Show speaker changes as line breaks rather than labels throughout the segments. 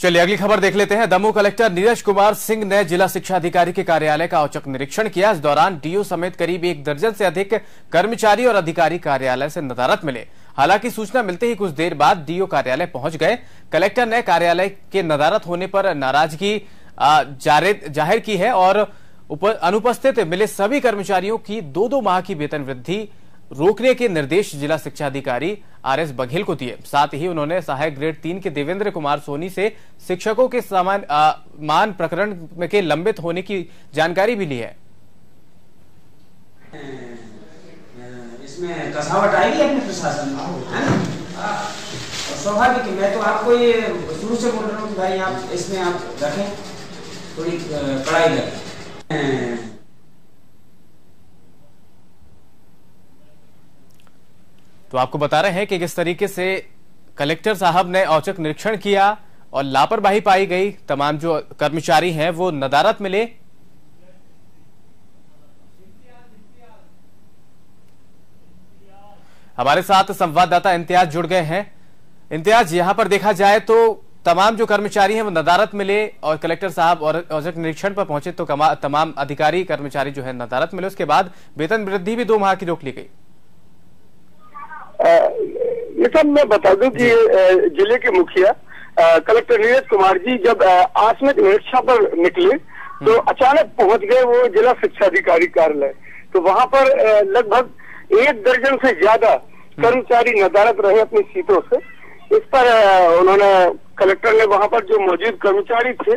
चलिए अगली खबर देख लेते हैं। दमोह कलेक्टर नीरज कुमार सिंह ने जिला शिक्षा अधिकारी के कार्यालय का औचक निरीक्षण किया। इस दौरान डीओ समेत करीब 1 दर्जन से अधिक कर्मचारी और अधिकारी कार्यालय से नदारद मिले। हालांकि सूचना मिलते ही कुछ देर बाद डीओ कार्यालय पहुंच गए। कलेक्टर ने कार्यालय के नदारद होने पर नाराजगी जाहिर की है और अनुपस्थित मिले सभी कर्मचारियों की 2-2 माह की वेतन वृद्धि रोकने के निर्देश जिला शिक्षा अधिकारी आरएस बघेल को दिए। साथ ही उन्होंने सहायक ग्रेड 3 के देवेंद्र कुमार सोनी से शिक्षकों के मान प्रकरण के लंबित होने की जानकारी भी ली है।
इसमें कसावट आएगी अपने प्रशासन में, है ना? स्वाभाविक है। मैं तो आपको ये शुरू से बोल रहा हूँ कि भाई आप इसमें आप रखें, थोड़ी कड़ाई करें।
तो आपको बता रहे हैं कि किस तरीके से कलेक्टर साहब ने औचक निरीक्षण किया और लापरवाही पाई गई। तमाम जो कर्मचारी हैं वो नदारद मिले। हमारे साथ संवाददाता इम्तियाज जुड़ गए हैं। इम्तियाज, यहां पर देखा जाए तो तमाम जो कर्मचारी हैं वो नदारद मिले और कलेक्टर साहब और औचक निरीक्षण पर पहुंचे तो तमाम अधिकारी कर्मचारी जो है नदारद मिले। उसके बाद वेतन वृद्धि भी 2 माह की रोक ली गई।
ये सब मैं बता दूं कि जिले के मुखिया कलेक्टर नीरज कुमार जी जब आकस्मिक निरीक्षण पर निकले तो अचानक पहुंच गए वो जिला शिक्षा अधिकारी कार्यालय। तो वहां पर लगभग 1 दर्जन से ज्यादा कर्मचारी नदारद रहे अपनी सीटों से। इस पर उन्होंने कलेक्टर ने वहां पर जो मौजूद कर्मचारी थे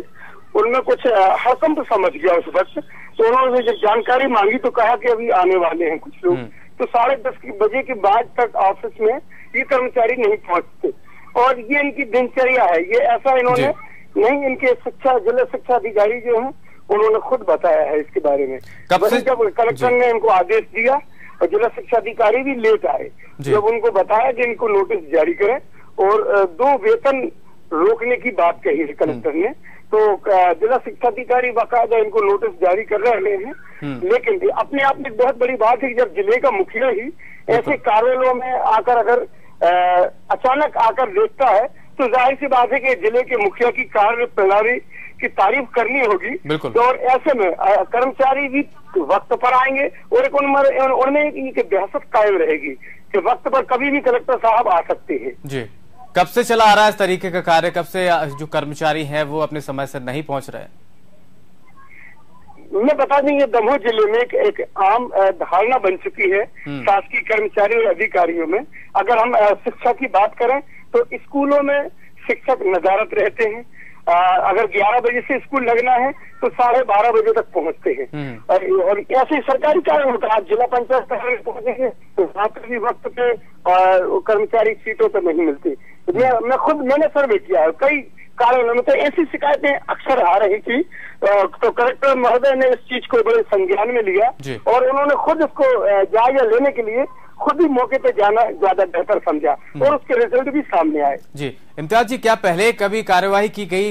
उनमें कुछ हड़कंप समझ गया उस वक्त। तो उन्होंने जब जानकारी मांगी तो कहा कि अभी आने वाले हैं कुछ लोग। तो 10:30 बजे के बाद तक ऑफिस में ये कर्मचारी नहीं पहुंचते और ये इनकी दिनचर्या है। ये ऐसा इन्होंने नहीं, इनके जिला शिक्षा अधिकारी जो हैं उन्होंने खुद बताया है इसके बारे में। जब कलेक्टर ने इनको आदेश दिया और जिला शिक्षा अधिकारी भी लेट आए, जब उनको बताया कि इनको नोटिस जारी करें और 2 वेतन रोकने की बात कही है कलेक्टर ने, तो जिला शिक्षा अधिकारी बाकायदा इनको नोटिस जारी कर रहे हैं। लेकिन अपने आप में बहुत बड़ी बात है कि जब जिले का मुखिया ही ऐसे कार्यालयों में आकर अगर अचानक आकर देखता है तो जाहिर सी बात है कि जिले के मुखिया की कार्य प्रणाली की तारीफ करनी होगी। तो और ऐसे में कर्मचारी भी वक्त पर आएंगे और एक उनमें एक दहशत कायम रहेगी कि वक्त पर कभी भी कलेक्टर साहब आ सकते हैं।
जी, कब से चला आ रहा है इस तरीके का कार्य? कब से जो कर्मचारी हैं वो अपने समय से नहीं पहुंच रहे?
मैं बता दें ये दमोह जिले में एक आम धारणा बन चुकी है शासकीय कर्मचारी और अधिकारियों में। अगर हम शिक्षा की बात करें तो स्कूलों में शिक्षक नदारद रहते हैं। अगर 11 बजे से स्कूल लगना है तो 12:30 बजे तक पहुंचते हैं। और ऐसे सरकारी कार्य होता है, आप जिला पंचायत कार्यालय पहुंचेंगे तो वहां पर भी वक्त पे कर्मचारी सीटों पर नहीं मिलती। मैंने सर्वे किया है, कई कार्यालयों में तो ऐसी शिकायतें अक्सर आ रही थी। तो कलेक्टर महोदय ने इस चीज को बड़े संज्ञान में लिया और उन्होंने खुद इसको जायजा लेने के लिए खुद ही मौके पे जाना ज्यादा बेहतर समझा और उसके रिजल्ट भी सामने आए।
जी इम्तियाज जी, क्या पहले कभी कार्यवाही की गई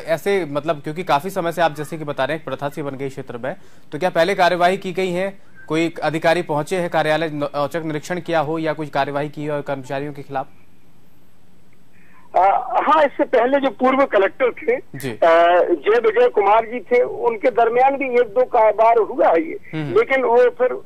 ऐसे, मतलब क्योंकि काफी समय से आप जैसे कि बता रहे हैं प्रथा सी बन गई क्षेत्र में, तो क्या पहले कार्यवाही की गई है? कोई अधिकारी पहुंचे हैं कार्यालय, औचक निरीक्षण किया हो या कुछ कार्यवाही की हो कर्मचारियों के खिलाफ?
हाँ, इससे पहले जो पूर्व कलेक्टर थे जय विजय कुमार जी थे, उनके दरमियान भी 1-2 बार हुआ है ये, लेकिन वो फिर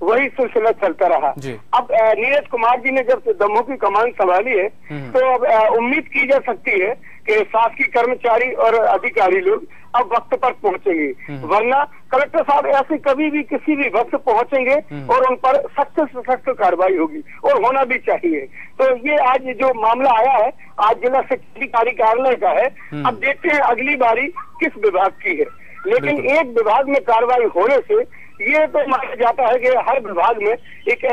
वही सिलसिला चलता रहा। अब नीरज कुमार जी ने जब दमोह की कमान संभाली है तो अब उम्मीद की जा सकती है कि शासकीय कर्मचारी और अधिकारी लोग अब वक्त पर पहुंचेंगे। वरना कलेक्टर साहब ऐसे कभी भी किसी भी वक्त पहुंचेंगे और उन पर सख्त से सख्त कार्रवाई होगी और होना भी चाहिए। तो ये आज जो मामला आया है आज जिला शिक्षा अधिकारी कार्यालय का है। अब देखते हैं अगली बारी किस विभाग की है, लेकिन एक विभाग में कार्रवाई होने से ये तो माना जाता है कि हर विभाग में एक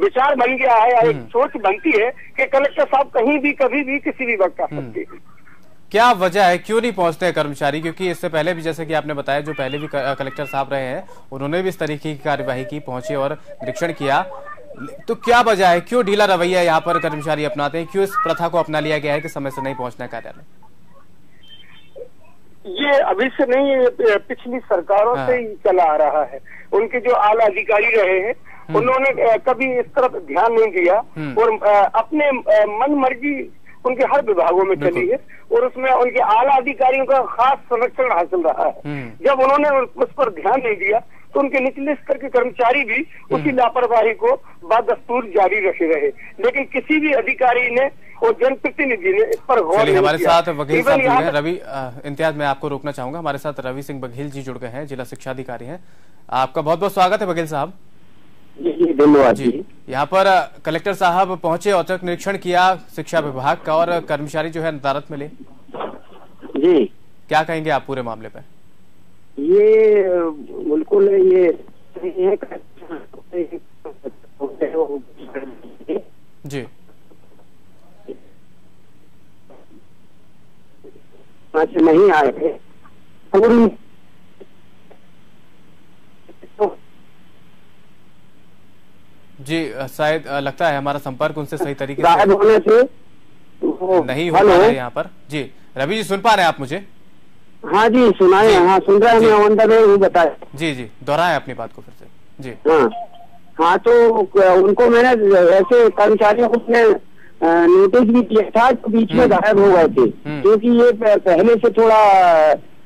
विचार बन गया है, एक सोच बनती है कि कलेक्टर साहब कहीं भी कभी भी किसी भी वक्त आ सकते हैं।
क्या वजह है, क्यों नहीं पहुंचते हैं कर्मचारी? क्योंकि इससे पहले भी जैसे कि आपने बताया जो पहले भी कलेक्टर साहब रहे हैं उन्होंने भी इस तरीके की कार्यवाही की, पहुंचे और निरीक्षण किया। तो क्या वजह है, क्यों ढीला रवैया यहाँ पर कर्मचारी अपनाते हैं? क्यों इस प्रथा को अपना लिया गया है कि समय से नहीं पहुंचना है कार्यालय?
ये अभी से नहीं, पिछली सरकारों से ही चला आ रहा है। उनके जो आला अधिकारी रहे हैं उन्होंने कभी इस तरफ ध्यान नहीं दिया और अपने मन मर्जी उनके हर विभागों में चली है और उसमें उनके आला अधिकारियों का खास संरक्षण हासिल रहा है। जब उन्होंने उस पर ध्यान नहीं दिया तो उनके निचले स्तर के कर्मचारी भी उसी लापरवाही को बदस्तूर जारी रखे रहे, लेकिन किसी भी अधिकारी ने और जनप्रतिनिधि ने इस पर गौर नहीं किया।
हमारे साथ बघेल साहब जुड़ गए। रवि इम्तियाज, मैं आपको रोकना चाहूंगा, हमारे साथ रवि सिंह बघेल जी जुड़ गए हैं, जिला शिक्षा अधिकारी हैं। आपका बहुत बहुत स्वागत है बघेल साहब।
जी धन्यवाद जी।
यहाँ पर कलेक्टर साहब पहुंचे, औचक निरीक्षण किया शिक्षा विभाग का और कर्मचारी जो है नदारत मिले
जी।
क्या कहेंगे आप पूरे मामले पे?
ये बिल्कुल ये
जी
नहीं आए थे पूरी
जी, शायद लगता है हमारा संपर्क उनसे सही तरीके
से होने से
नहीं हो पा रहा है यहाँ पर। जी रवि जी, सुन पा रहे हैं आप मुझे?
हाँ जी सुनाए। हाँ सुन रहे हैं, मैं अंदर में बताए।
जी जी, दोहराएं अपनी बात को फिर से। जी
हाँ हाँ, तो उनको मैंने ऐसे कर्मचारियों को नोटिस भी किया था, तो बीच में गायब हो गए थे, क्योंकि ये पहले से थोड़ा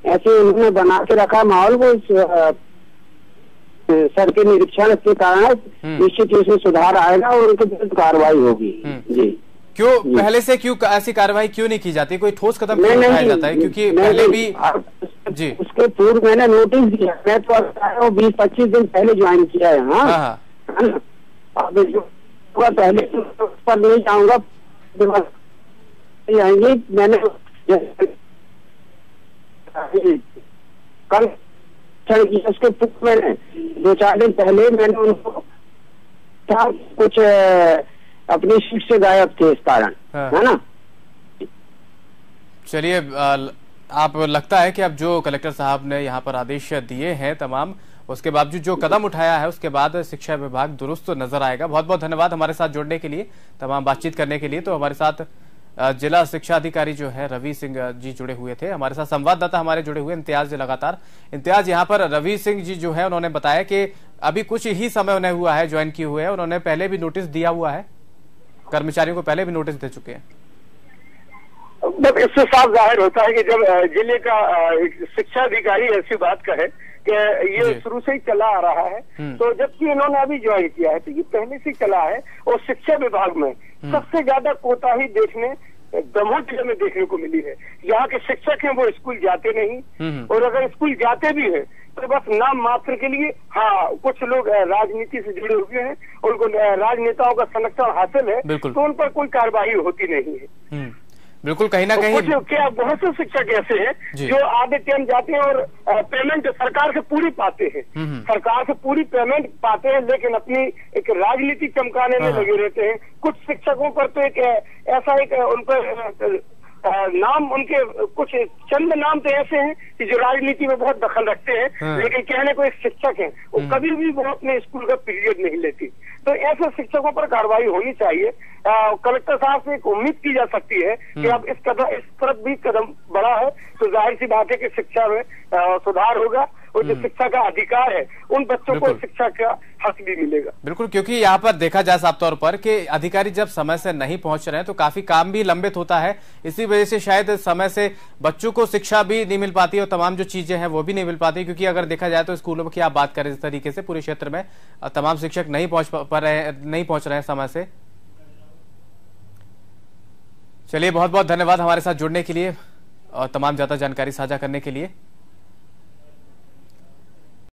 ऐसे उन्होंने बना के रखा माहौल को सर के निरीक्षण के कारण निश्चित रूप से सुधार आएगा और उनके विरुद्ध कार्रवाई होगी। जी
क्यों पहले से क्यों ऐसी कार्रवाई क्यों नहीं की जाती, कोई ठोस कदम क्यों उठाया जाता है? क्योंकि पहले भी जी उसके
पूर्व मैंने नोटिस दिया, मैं तो 20-25 दिन पहले ज्वाइन किया है। हाँ अब पहले उस पर नहीं जाऊंगा, आएंगे। मैंने कल उसके पूर्व मैंने 2-4 दिन पहले मैंने उनको कुछ अपनी सीट से गायब थे इस कारण, है ना।
चलिए, आप लगता है कि अब जो कलेक्टर साहब ने यहाँ पर आदेश दिए हैं तमाम, उसके बावजूद जो कदम उठाया है उसके बाद शिक्षा विभाग दुरुस्त नजर आएगा। बहुत बहुत धन्यवाद हमारे साथ जुड़ने के लिए, तमाम बातचीत करने के लिए। तो हमारे साथ जिला शिक्षा अधिकारी जो है रवि सिंह जी जुड़े हुए थे, हमारे साथ संवाददाता हमारे जुड़े हुए इम्तियाज लगातार। इम्तियाज, यहाँ पर रवि सिंह जी जो है उन्होंने बताया कि अभी कुछ ही समय उन्हें हुआ है ज्वाइन किए हुए, उन्होंने पहले भी नोटिस दिया हुआ है, कर्मचारियों को पहले भी नोटिस दे चुके हैं।
जब इससे साफ जाहिर होता है कि जब जिले का शिक्षा अधिकारी ऐसी बात कहे कि ये शुरू से ही चला आ रहा है, तो जबकि इन्होंने अभी ज्वाइन किया है तो ये पहले से चला है। और शिक्षा विभाग में सबसे ज्यादा कोताही देखने दमोह जिले में देखने को मिली है। यहाँ के शिक्षक हैं वो स्कूल जाते नहीं, और अगर स्कूल जाते भी हैं तो बस नाम मात्र के लिए। हाँ, कुछ लोग राजनीति से जुड़े हुए हैं, उनको राजनेताओं का संरक्षण हासिल है, तो उन पर कोई कार्रवाई होती नहीं है।
बिल्कुल, कहीं ना कहीं
क्या बहुत से शिक्षक ऐसे हैं जो आधे टाइम जाते हैं और पेमेंट सरकार से पूरी पाते हैं, सरकार से पूरी पेमेंट पाते हैं, लेकिन अपनी एक राजनीति चमकाने में लगे रहते हैं। कुछ शिक्षकों पर तो एक ऐसा एक उन पर नाम, उनके कुछ चंद नाम तो ऐसे हैं कि जो राजनीति में बहुत दखल रखते हैं, लेकिन कहने को एक शिक्षक है, वो कभी भी वो अपने स्कूल का पीरियड नहीं लेती। तो ऐसे शिक्षकों पर कार्रवाई होनी चाहिए। कलेक्टर साहब से एक उम्मीद की जा सकती है कि अब इस तरफ भी कदम बढ़ा है तो जाहिर सी बात है कि शिक्षा में सुधार होगा और जो शिक्षा का अधिकार है उन बच्चों को शिक्षा का हक भी मिलेगा।
बिल्कुल, क्योंकि यहाँ पर देखा जाए साफ तौर पर कि अधिकारी जब समय से नहीं पहुंच रहे हैं तो काफी काम भी लंबित होता है। इसी वजह से शायद समय से बच्चों को शिक्षा भी नहीं मिल पाती और तमाम जो चीजें हैं वो भी नहीं मिल पाती। क्योंकि अगर देखा जाए तो स्कूलों की आप बात करें इस तरीके से पूरे क्षेत्र में तमाम शिक्षक नहीं पहुंच रहे हैं समय से। चलिए, बहुत बहुत धन्यवाद हमारे साथ जुड़ने के लिए और तमाम ज्यादा जानकारी साझा करने के लिए।